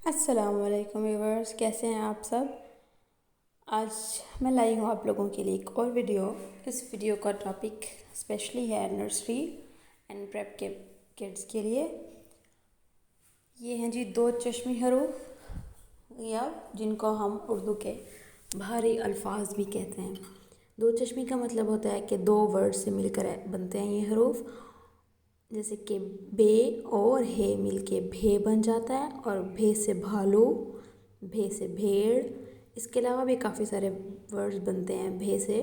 अस्सलामुअलैकुम व्यूअर्स, कैसे हैं आप सब। आज मैं लाई हूँ आप लोगों के लिए एक और वीडियो। इस वीडियो का टॉपिक स्पेशली है नर्सरी एंड प्रेप के किड्स के लिए। ये हैं जी दो चश्मी हरूफ, या जिनको हम उर्दू के भारी अल्फाज भी कहते हैं। दो चश्मी का मतलब होता है कि दो वर्ड से मिलकर बनते हैं ये हरूफ। जैसे कि बे और हे मिलके भे बन जाता है, और भे से भालू, भे से भेड़। इसके अलावा भी काफ़ी सारे वर्ड्स बनते हैं भे से,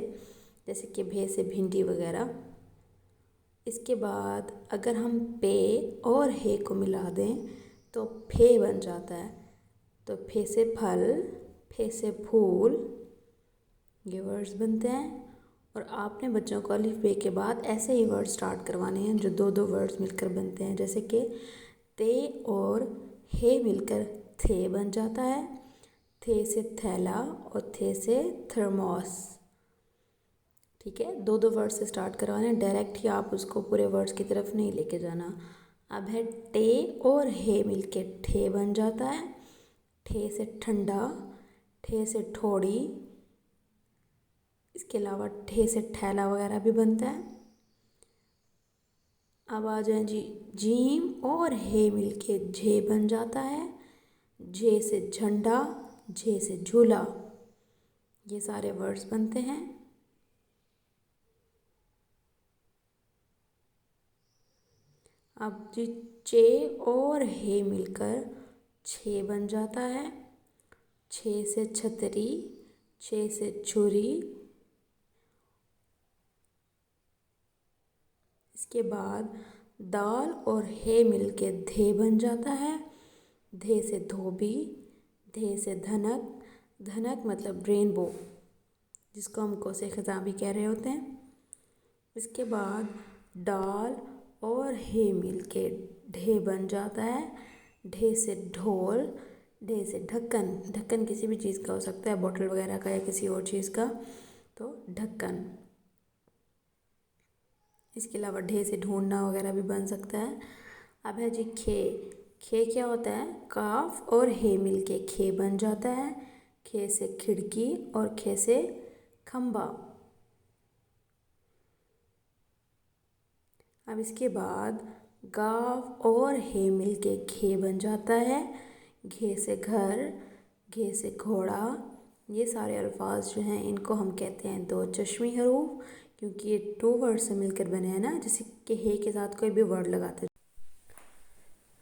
जैसे कि भे से भिंडी वगैरह। इसके बाद अगर हम पे और हे को मिला दें तो फे बन जाता है। तो फे से फल, फे से फूल, ये वर्ड्स बनते हैं। और आपने बच्चों को अलिफ बे के बाद ऐसे ही वर्ड स्टार्ट करवाने हैं जो दो दो वर्ड्स मिलकर बनते हैं। जैसे कि ते और हे मिलकर थे बन जाता है। थे से थैला और थे से थर्मोस। ठीक है, दो दो वर्ड से स्टार्ट करवाने हैं, डायरेक्ट ही आप उसको पूरे वर्ड्स की तरफ नहीं लेके जाना। अब है टे और हे मिलके ठे बन जाता है। ठे से ठंडा, ठे से ठोड़ी। इसके अलावा ठे से ठैला वगैरह भी बनता है। अब आ जाए जी, जीम और हे मिलके झे बन जाता है। झे से झंडा, झे से झूला, ये सारे वर्ड्स बनते हैं। अब जी चे और हे मिलकर छे बन जाता है। छे से छतरी, छे से छुरी। इसके बाद दाल और हे मिलके धे बन जाता है। धे से धोबी, धे से धनक। धनक मतलब रेनबो, जिसको हम कोसे खज़ां भी कह रहे होते हैं। इसके बाद डाल और हे मिलके ढे बन जाता है। ढे से ढोल, ढे से ढक्कन। ढक्कन किसी भी चीज़ का हो सकता है, बोतल वगैरह का या किसी और चीज़ का, तो ढक्कन। इसके अलावा ढे से ढूंढना वगैरह भी बन सकता है। अब है जी खे। खे क्या होता है, काफ और हे मिलके खे बन जाता है। खे से खिड़की और खे से खंबा। अब इसके बाद गाव और हे मिलके घे बन जाता है। घे से घर, घे से घोड़ा। ये सारे अल्फाज जो हैं इनको हम कहते हैं दो चश्मी हरूफ, क्योंकि ये टू वर्ड से मिलकर बने हैं ना, जैसे कि हे के साथ कोई भी वर्ड लगाते हैं।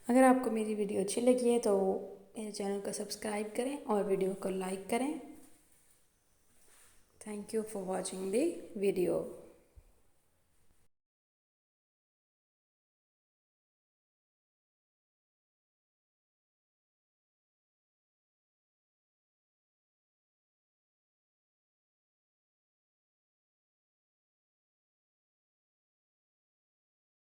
अगर आपको मेरी वीडियो अच्छी लगी है तो मेरे चैनल को सब्सक्राइब करें और वीडियो को लाइक करें। Thank you for watching the video.